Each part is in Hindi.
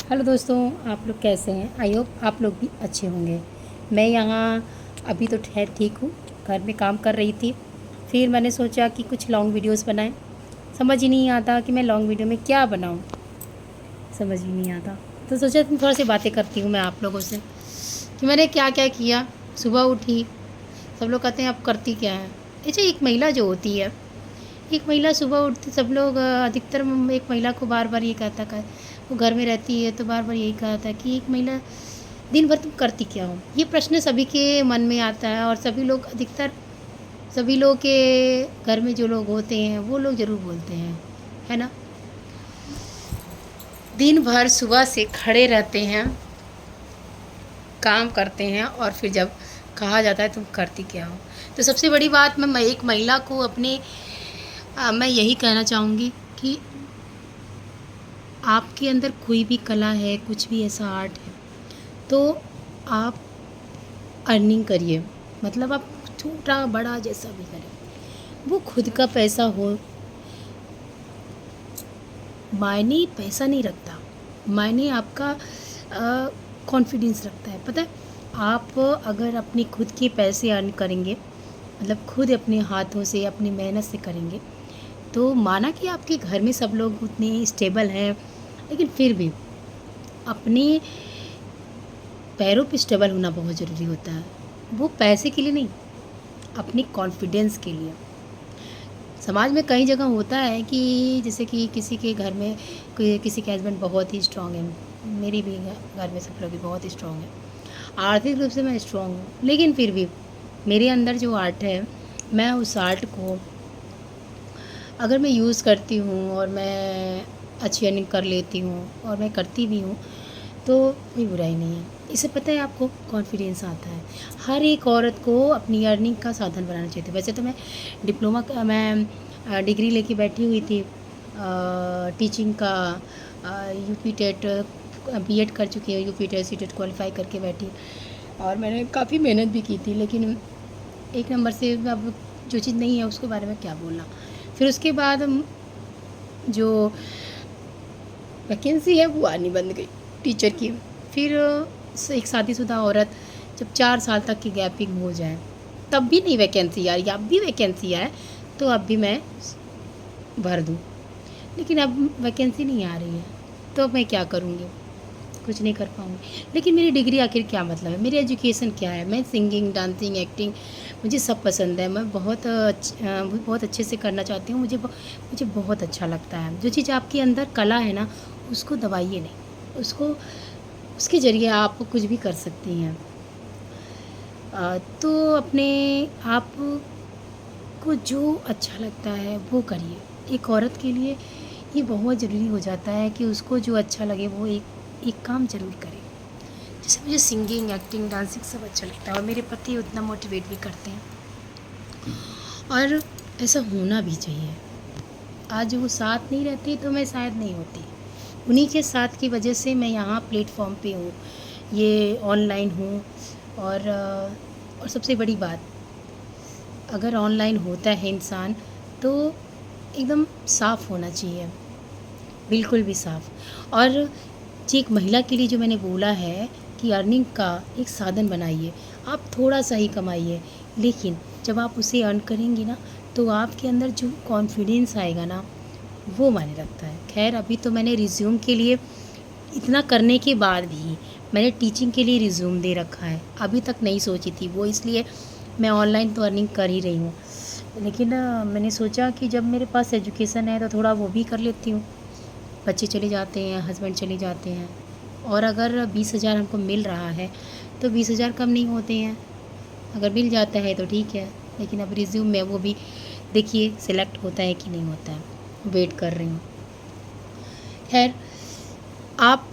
हेलो दोस्तों, आप लोग कैसे हैं? आई होप आप लोग भी अच्छे होंगे। मैं यहाँ अभी तो ठहर ठीक हूँ, घर में काम कर रही थी। फिर मैंने सोचा कि कुछ लॉन्ग वीडियोस बनाएं। समझ ही नहीं आता कि मैं लॉन्ग वीडियो में क्या बनाऊँ, समझ ही नहीं आता। तो सोचा तुम थोड़ी सी बातें करती हूँ मैं आप लोगों से कि मैंने क्या क्या किया। सुबह उठी, सब लोग कहते हैं आप करती क्या है। अच्छा, एक महिला जो होती है, एक महिला सुबह उठती, सब लोग अधिकतर एक महिला को बार बार ये कहता है, वो घर में रहती है तो बार बार यही कहता है कि एक महिला दिन भर तुम करती क्या हो। ये प्रश्न सभी के मन में आता है और सभी लोग अधिकतर, सभी लोग के घर में जो लोग होते हैं वो लोग ज़रूर बोलते हैं, है ना। दिन भर सुबह से खड़े रहते हैं, काम करते हैं और फिर जब कहा जाता है तुम करती क्या हो, तो सबसे बड़ी बात मैं एक महिला को अपने मैं यही कहना चाहूँगी कि आपके अंदर कोई भी कला है, कुछ भी ऐसा आर्ट है, तो आप अर्निंग करिए। मतलब आप छोटा बड़ा जैसा भी करें, वो खुद का पैसा हो। मायने पैसा नहीं रखता, मायने आपका कॉन्फिडेंस रखता है। पता है, आप अगर अपने खुद के पैसे अर्न करेंगे, मतलब खुद अपने हाथों से अपनी मेहनत से करेंगे, तो माना कि आपके घर में सब लोग उतने स्टेबल हैं, लेकिन फिर भी अपने पैरों पे स्टेबल होना बहुत ज़रूरी होता है। वो पैसे के लिए नहीं, अपनी कॉन्फिडेंस के लिए। समाज में कई जगह होता है कि जैसे कि किसी के घर में किसी के हस्बैंड बहुत ही स्ट्रांग है, मेरी भी घर में सब लोग भी बहुत ही स्ट्रांग है, आर्थिक रूप से मैं स्ट्रांग हूँ, लेकिन फिर भी मेरे अंदर जो आर्ट है, मैं उस आर्ट को अगर मैं यूज़ करती हूँ और मैं अच्छी अर्निंग कर लेती हूँ और मैं करती भी हूँ, तो कोई बुराई नहीं है। इससे पता है आपको कॉन्फिडेंस आता है। हर एक औरत को अपनी अर्निंग का साधन बनाना चाहिए। वैसे तो मैं डिग्री लेके बैठी हुई थी टीचिंग का, यूपी टेट बीएड कर चुकी है, यूपी टेट सीटेट क्वालिफाई करके बैठी, और मैंने काफ़ी मेहनत भी की थी, लेकिन एक नंबर से अब जो चीज़ नहीं है उसके बारे में क्या बोलना। फिर उसके बाद जो वैकेंसी है वो आनी बंद गई टीचर की। फिर एक शादीशुदा औरत जब 4 साल तक की गैपिंग हो जाए तब भी नहीं वैकेंसी आ रही, अब भी वैकेंसी आए तो अब भी मैं भर दूँ, लेकिन अब वैकेंसी नहीं आ रही है, तो अब मैं क्या करूँगी? कुछ नहीं कर पाऊँगी। लेकिन मेरी डिग्री आखिर क्या मतलब है, मेरी एजुकेशन क्या है? मैं सिंगिंग, डांसिंग, एक्टिंग मुझे सब पसंद है। मैं बहुत अच्छे से करना चाहती हूँ। मुझे बहुत अच्छा लगता है। जो चीज़ आपके अंदर कला है ना, उसको दबाइए नहीं, उसको उसके ज़रिए आप कुछ भी कर सकती हैं। तो अपने आप को जो अच्छा लगता है वो करिए। एक औरत के लिए ये बहुत ज़रूरी हो जाता है कि उसको जो अच्छा लगे वो एक काम ज़रूर करे। जैसे मुझे सिंगिंग, एक्टिंग, डांसिंग सब अच्छा लगता है और मेरे पति उतना मोटिवेट भी करते हैं, और ऐसा होना भी चाहिए। आज वो साथ नहीं रहते तो मैं शायद नहीं होती। उन्हीं के साथ की वजह से मैं यहाँ प्लेटफॉर्म पे हूँ, ये ऑनलाइन हूँ। और सबसे बड़ी बात, अगर ऑनलाइन होता है इंसान तो एकदम साफ़ होना चाहिए, बिल्कुल भी साफ़। और जी, एक महिला के लिए जो मैंने बोला है कि अर्निंग का एक साधन बनाइए। आप थोड़ा सा ही कमाइए, लेकिन जब आप उसे अर्न करेंगी ना, तो आपके अंदर जो कॉन्फिडेंस आएगा ना, वो मायने रखता है। खैर, अभी तो मैंने रिज्यूम के लिए, इतना करने के बाद भी मैंने टीचिंग के लिए रिज्यूम दे रखा है। अभी तक नहीं सोची थी वो, इसलिए मैं ऑनलाइन तो अर्निंग कर ही रही हूँ, लेकिन मैंने सोचा कि जब मेरे पास एजुकेशन है तो थोड़ा वो भी कर लेती हूँ। बच्चे चले जाते हैं, हस्बैंड चले जाते हैं, और अगर 20,000 हमको मिल रहा है तो 20,000 कम नहीं होते हैं। अगर मिल जाता है तो ठीक है, लेकिन अब रिज्यूम में वो भी देखिए सिलेक्ट होता है कि नहीं होता है, वेट कर रही हूँ। खैर, आप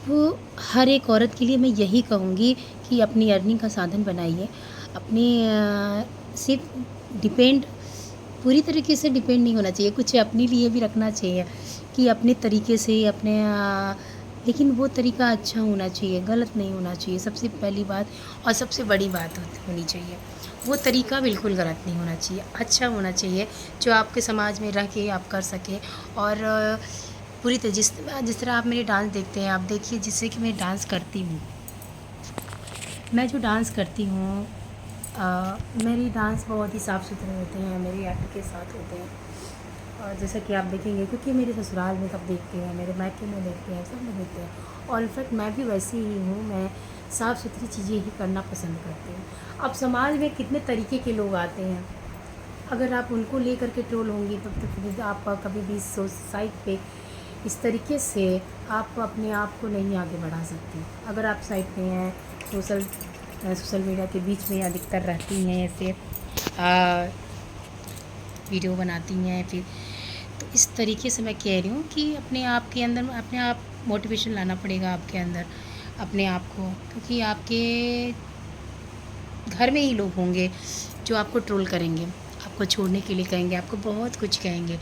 हर एक औरत के लिए मैं यही कहूँगी कि अपनी अर्निंग का साधन बनाइए। अपने सिर्फ डिपेंड, पूरी तरीके से डिपेंड नहीं होना चाहिए, कुछ अपने लिए भी रखना चाहिए कि अपने तरीके से अपने लेकिन वो तरीका अच्छा होना चाहिए, गलत नहीं होना चाहिए, सबसे पहली बात। और सबसे बड़ी बात होनी चाहिए, वो तरीका बिल्कुल गलत नहीं होना चाहिए, अच्छा होना चाहिए, जो आपके समाज में रह के आप कर सकें। और पूरी तरह जिस तरह आप मेरे डांस देखते हैं, आप देखिए जिससे कि मैं डांस करती हूँ। मैं जो डांस करती हूँ, मेरी डांस बहुत ही साफ़ सुथरे होते हैं, मेरे एक्ट के साथ होते हैं। और जैसा कि आप देखेंगे, क्योंकि मेरे ससुराल में सब देखते हैं, मेरे मायके में देखते हैं, सब लोग देखते हैं। और इनफैक्ट मैं भी वैसी ही हूँ, मैं साफ़ सुथरी चीज़ें ही करना पसंद करती हूँ। अब समाज में कितने तरीके के लोग आते हैं, अगर आप उनको लेकर के ट्रोल होंगी तब तो फिर आप कभी भी सोसाइटी पे इस तरीके से आप अपने आप को नहीं आगे बढ़ा सकती। अगर आप साइड पे हैं, सोशल मीडिया के बीच में अधिकतर रहती हैं, ऐसे वीडियो बनाती हैं, फिर तो इस तरीके से मैं कह रही हूँ कि अपने आप के अंदर अपने आप मोटिवेशन लाना पड़ेगा आपके अंदर अपने आप को, क्योंकि आपके घर में ही लोग होंगे जो आपको ट्रोल करेंगे, आपको छोड़ने के लिए कहेंगे, आपको बहुत कुछ कहेंगे।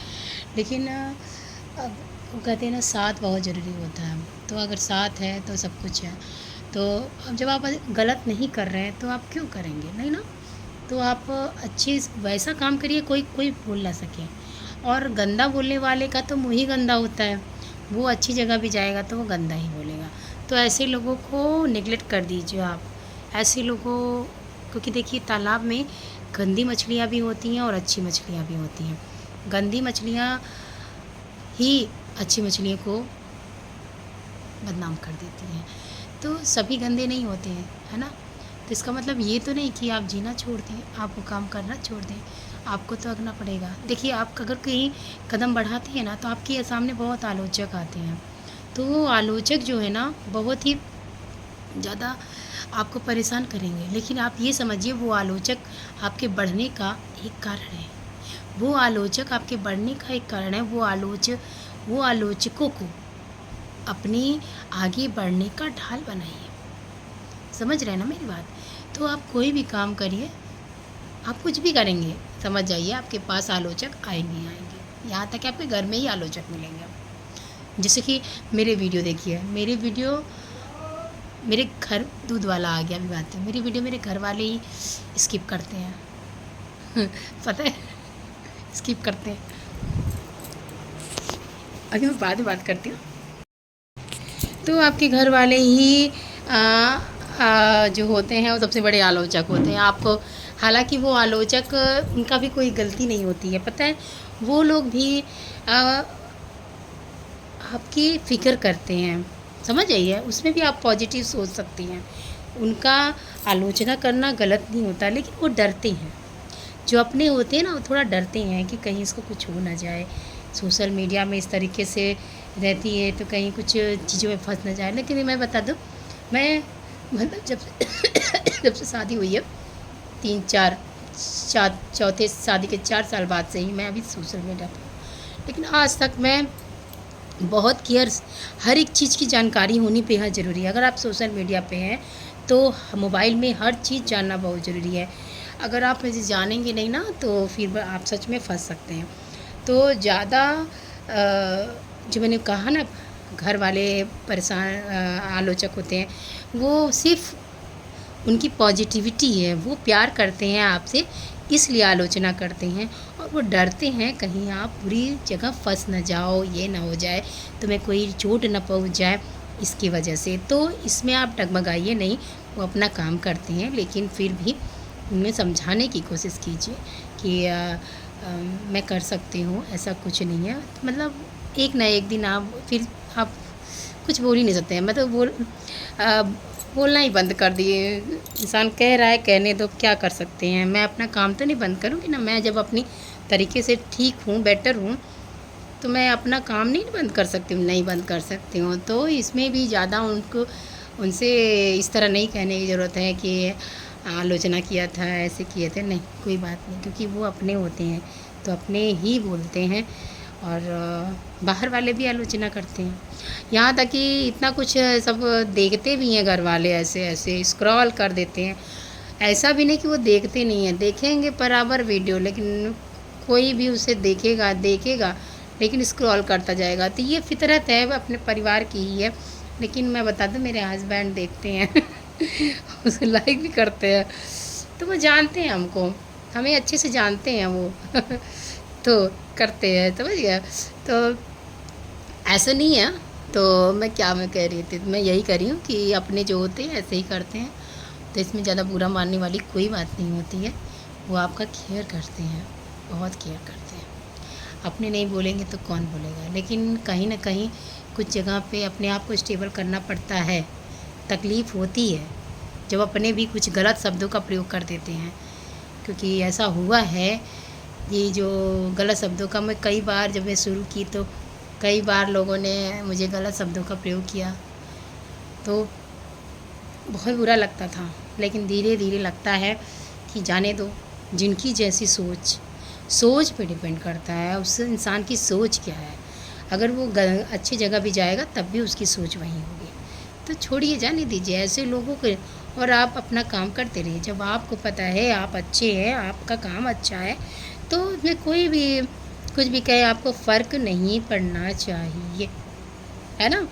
लेकिन अब वो कहते हैं ना, साथ बहुत ज़रूरी होता है। तो अगर साथ है तो सब कुछ है। तो अब जब आप गलत नहीं कर रहे हैं तो आप क्यों करेंगे, नहीं ना। तो आप अच्छे वैसा काम करिए कोई कोई बोल ना सके। और गंदा बोलने वाले का तो मुँह ही गंदा होता है, वो अच्छी जगह भी जाएगा तो वो गंदा ही बोलेगा। तो ऐसे लोगों को नेगलेक्ट कर दीजिए आप, ऐसे लोगों, क्योंकि देखिए तालाब में गंदी मछलियाँ भी होती हैं और अच्छी मछलियाँ भी होती हैं। गंदी मछलियाँ ही अच्छी मछलियों को बदनाम कर देती हैं। तो सभी गंदे नहीं होते हैं, है ना। तो इसका मतलब ये तो नहीं कि आप जीना छोड़ दें, आप वो काम करना छोड़ दें, आपको तो करना पड़ेगा। देखिए, आप अगर कहीं कदम बढ़ाते हैं ना तो आपके सामने बहुत आलोचक आते हैं। तो वो आलोचक जो है ना, बहुत ही ज़्यादा आपको परेशान करेंगे। लेकिन आप ये समझिए, वो आलोचक आपके बढ़ने का एक कारण है। वो आलोचक आपके बढ़ने का एक कारण है। वो आलोचकों को अपने आगे बढ़ने का ढाल बनाइए। समझ रहे हैं ना मेरी बात। तो आप कोई भी काम करिए, आप कुछ भी करेंगे, समझ जाइए आपके पास आलोचक आएंगे ही आएंगे। यहाँ तक कि आपके घर में ही आलोचक मिलेंगे। जैसे कि मेरे वीडियो देखिए, मेरे घर दूध वाला आ गया, अभी बात है, मेरी वीडियो मेरे घर वाले ही स्किप करते हैं पता है, स्किप करते हैं। अभी मैं बाद में बात करती हूँ। तो आपके घर वाले ही जो होते हैं वो सबसे बड़े आलोचक होते हैं आपको। हालांकि वो आलोचक, उनका भी कोई गलती नहीं होती है, पता है। वो लोग भी आपकी फ़िक्र करते हैं, समझ जाइए। उसमें भी आप पॉजिटिव सोच सकती हैं। उनका आलोचना करना गलत नहीं होता, लेकिन वो डरते हैं। जो अपने होते हैं ना, वो थोड़ा डरते हैं कि कहीं इसको कुछ हो ना जाए। सोशल मीडिया में इस तरीके से रहती है तो कहीं कुछ चीज़ों में फंस ना जाए। लेकिन मैं बता दूँ, मैं मतलब जब से शादी हुई है, 3-4 चौथे शादी के 4 साल बाद से ही मैं अभी सोशल मीडिया पर, लेकिन आज तक मैं बहुत केयर्स, हर एक चीज़ की जानकारी होनी बेहद ज़रूरी है। अगर आप सोशल मीडिया पे हैं तो मोबाइल में हर चीज़ जानना बहुत ज़रूरी है। अगर आप इसे जानेंगे नहीं ना तो फिर आप सच में फंस सकते हैं। तो ज़्यादा जो मैंने कहा ना, घर वाले परेशान आलोचक होते हैं, वो सिर्फ उनकी पॉजिटिविटी है, वो प्यार करते हैं आपसे, इसलिए आलोचना करते हैं। और वो डरते हैं कहीं आप बुरी जगह फंस न जाओ, ये ना हो जाए, तुम्हें कोई चोट न पहुंच जाए इसकी वजह से। तो इसमें आप डगमगाइए नहीं, वो अपना काम करते हैं, लेकिन फिर भी उन्हें समझाने की कोशिश कीजिए कि मैं कर सकती हूँ, ऐसा कुछ नहीं है। मतलब एक ना एक दिन आप कुछ बोल ही नहीं सकते हैं। मतलब बोलना ही बंद कर दिए। इंसान कह रहा है, कहने दो, क्या कर सकते हैं। मैं अपना काम तो नहीं बंद करूँगी ना। मैं जब अपनी तरीके से ठीक हूँ, बेटर हूँ, तो मैं अपना काम नहीं बंद कर सकती हूँ, नहीं बंद कर सकती हूँ। तो इसमें भी ज़्यादा उनसे इस तरह नहीं कहने की ज़रूरत है कि आलोचना किया था, ऐसे किए थे, नहीं, कोई बात नहीं। क्योंकि वो अपने होते हैं तो अपने ही बोलते हैं, और बाहर वाले भी आलोचना करते हैं। यहाँ तक कि इतना कुछ सब देखते भी हैं घर वाले, ऐसे ऐसे स्क्रॉल कर देते हैं। ऐसा भी नहीं कि वो देखते नहीं हैं, देखेंगे बराबर वीडियो, लेकिन कोई भी उसे देखेगा लेकिन स्क्रॉल करता जाएगा। तो ये फितरत है, अपने परिवार की ही है। लेकिन मैं बता दूँ, मेरे हस्बैंड देखते हैं उसे लाइक भी करते हैं। तो वो जानते हैं हमको, हमें अच्छे से जानते हैं वो तो करते हैं, समझ गया। तो ऐसा नहीं है। तो मैं कह रही थी, मैं यही कह रही हूँ कि अपने जो होते हैं ऐसे ही करते हैं, तो इसमें ज़्यादा बुरा मानने वाली कोई बात नहीं होती है। वो आपका केयर करते हैं, बहुत केयर करते हैं। अपने नहीं बोलेंगे तो कौन बोलेगा। लेकिन कहीं ना कहीं कुछ जगह पे अपने आप को स्टेबल करना पड़ता है, तकलीफ़ होती है जब अपने भी कुछ गलत शब्दों का प्रयोग कर देते हैं। क्योंकि ऐसा हुआ है, ये जो गलत शब्दों का मैं कई बार जब मैं शुरू की तो कई बार लोगों ने मुझे गलत शब्दों का प्रयोग किया, तो बहुत बुरा लगता था। लेकिन धीरे धीरे लगता है कि जाने दो, जिनकी जैसी सोच पे डिपेंड करता है उस इंसान की सोच क्या है। अगर वो अच्छी जगह भी जाएगा तब भी उसकी सोच वही होगी। तो छोड़िए, जाने दीजिए ऐसे लोगों को, और आप अपना काम करते रहिए। जब आपको पता है आप अच्छे हैं, आपका काम अच्छा है, तो उसमें कोई भी कुछ भी कहे आपको फ़र्क नहीं पड़ना चाहिए, है ना।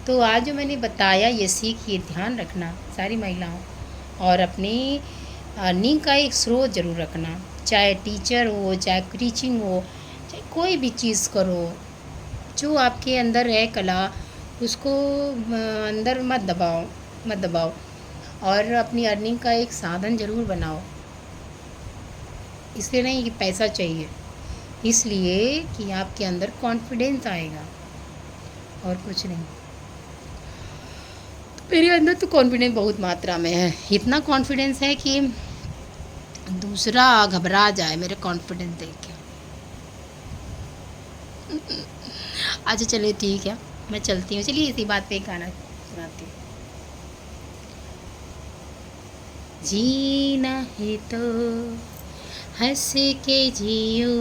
तो आज जो मैंने बताया ये सीखिए, ध्यान रखना सारी महिलाओं, और अपनी अर्निंग का एक स्रोत ज़रूर रखना। चाहे टीचर हो, चाहे टीचिंग हो, चाहे कोई भी चीज़ करो, जो आपके अंदर है कला, उसको अंदर मत दबाओ, और अपनी अर्निंग का एक साधन ज़रूर बनाओ। इसलिए नहीं कि पैसा चाहिए, इसलिए कि आपके अंदर कॉन्फिडेंस आएगा, और कुछ नहीं। मेरे अंदर तो कॉन्फिडेंस बहुत मात्रा में है। इतना कॉन्फिडेंस है कि दूसरा घबरा जाए मेरे कॉन्फिडेंस देख के। अच्छा चलिए ठीक है, मैं चलती हूँ। चलिए इसी बात पे एक गाना सुनाती हूँ। जीना है तो हंस के जियो,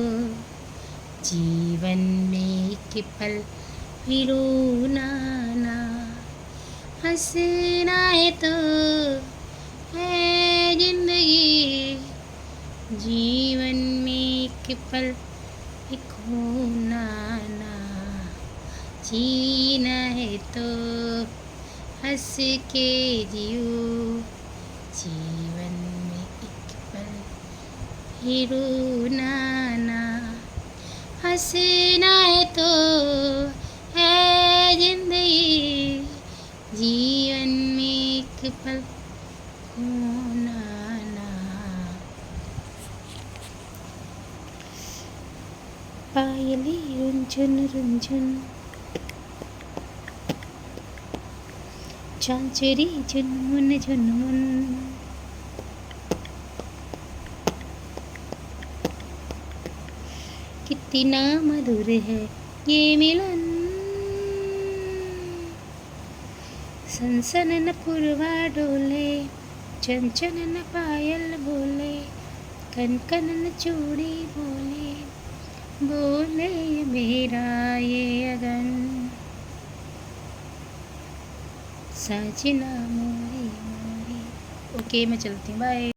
जीवन में एक पल भी रोना ना। हंसना है तो है जिंदगी, जीवन में एक पल भी खोना ना। जीना है तो हंस के जियो, जीवन में एक पल भी रोना ना। हंसना है तो है जिंदगी, जीवन में एक पल खोना ना। पायली रुंझुन रुंझुन, चांचरी झुनमुन झुनमुन, कितना मधुर है ये मिलन। सनसनन पुरवा डोले, चंचनन पायल बोले, कनकनन चूड़ी बोले, बोले मेरा ये अगन, साजना मोरी मोरी। ओके, मैं चलती हूँ, बाय।